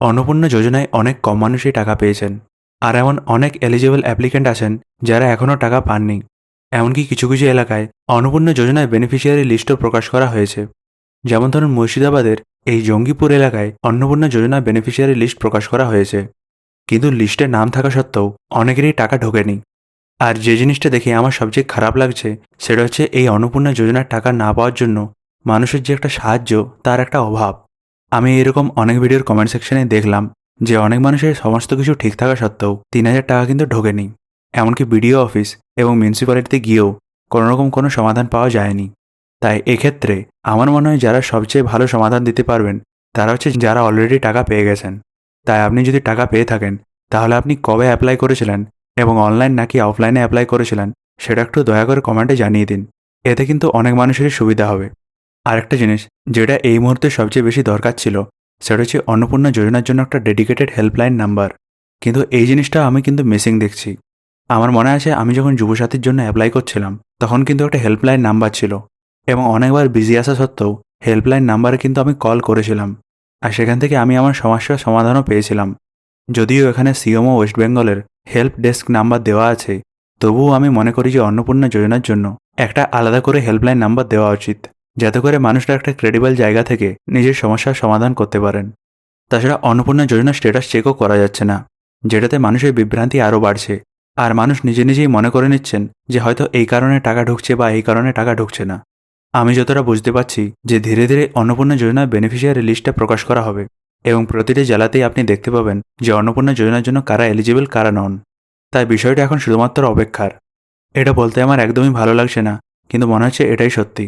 অন্নপূর্ণা যোজনায় অনেক কম মানুষই টাকা পেয়েছেন, আর এমন অনেক এলিজিবল অ্যাপ্লিক্যান্ট আছেন যারা এখনও টাকা পাননি। এমনকি কিছু কিছু এলাকায় অন্নপূর্ণা যোজনায় বেনিফিশিয়ারি লিস্টও প্রকাশ করা হয়েছে। যেমন ধরুন মুর্শিদাবাদের এই জঙ্গিপুর এলাকায় অন্নপূর্ণা যোজনার বেনিফিশিয়ারি লিস্ট প্রকাশ করা হয়েছে, কিন্তু লিস্টে নাম থাকা সত্ত্বেও অনেকেরই টাকা ঢোকেনি। আর যে জিনিসটা দেখে আমার সবচেয়ে খারাপ লাগছে সেটা হচ্ছে এই অন্নপূর্ণা যোজনার টাকা না পাওয়ার জন্য মানুষের যে একটা সাহায্য, তার একটা অভাব। আমি এরকম অনেক ভিডিওর কমেন্ট সেকশনে দেখলাম যে অনেক মানুষের সমস্ত কিছু ঠিক থাকা সত্ত্বেও ৩,০০০ টাকা কিন্তু ঢোকেনি। এমনকি বিডিও অফিস এবং মিউনিসিপ্যালিটিতে গিয়েও কোনোরকম কোনো সমাধান পাওয়া যায়নি। তাই এক্ষেত্রে আমার মনে হয় যারা সবচেয়ে ভালো সমাধান দিতে পারবেন তারা হচ্ছে যারা অলরেডি টাকা পেয়ে গেছেন। তাই আপনি যদি টাকা পেয়ে থাকেন তাহলে আপনি কবে অ্যাপ্লাই করেছিলেন এবং অনলাইন নাকি অফলাইনে অ্যাপ্লাই করেছিলেন সেটা একটু দয়া করে কমেন্টে জানিয়ে দিন। এতে কিন্তু অনেক মানুষেরই সুবিধা হবে। আরেকটা জিনিস যেটা এই মুহূর্তে সবচেয়ে বেশি দরকার ছিল সেটা হচ্ছে অন্নপূর্ণা যোজনার জন্য একটা ডেডিকেটেড হেল্পলাইন নাম্বার। কিন্তু এই জিনিসটা আমি কিন্তু মিসিং দেখছি। আমার মনে আছে আমি যখন যুবসাথীর জন্য অ্যাপ্লাই করছিলাম তখন কিন্তু একটা হেল্পলাইন নাম্বার ছিল, এবং অনেকবার বিজি আসা সত্ত্বেও হেল্পলাইন নাম্বারে কিন্তু আমি কল করেছিলাম, আর সেখান থেকে আমি আমার সমস্যার সমাধানও পেয়েছিলাম। যদিও এখানে সিএমও ওয়েস্ট বেঙ্গলের হেল্প ডেস্ক নাম্বার দেওয়া আছে, তবুও আমি মনে করি যে অন্নপূর্ণা যোজনার জন্য একটা আলাদা করে হেল্পলাইন নাম্বার দেওয়া উচিত, যাতে করে মানুষরা একটা ক্রেডিবল জায়গা থেকে নিজের সমস্যার সমাধান করতে পারেন। তাছাড়া অন্নপূর্ণা যোজনার স্ট্যাটাস চেকও করা যাচ্ছে না, যেটাতে মানুষের বিভ্রান্তি আরও বাড়ছে। আর মানুষ নিজে নিজেই মনে করে নিচ্ছেন যে হয়তো এই কারণে টাকা ঢুকছে বা এই কারণে টাকা ঢুকছে না। আমি যতটা বুঝতে পারছি যে ধীরে ধীরে অন্নপূর্ণা যোজনার বেনিফিশিয়ারি লিস্টটা প্রকাশ করা হবে, এবং প্রতিটি জেলাতেই আপনি দেখতে পাবেন যে অন্নপূর্ণা যোজনার জন্য কারা এলিজিবল কারা নন। তাই বিষয়টা এখন শুধুমাত্র অপেক্ষার। এটা বলতে আমার একদমই ভালো লাগছে না, কিন্তু মনে হচ্ছে এটাই সত্যি।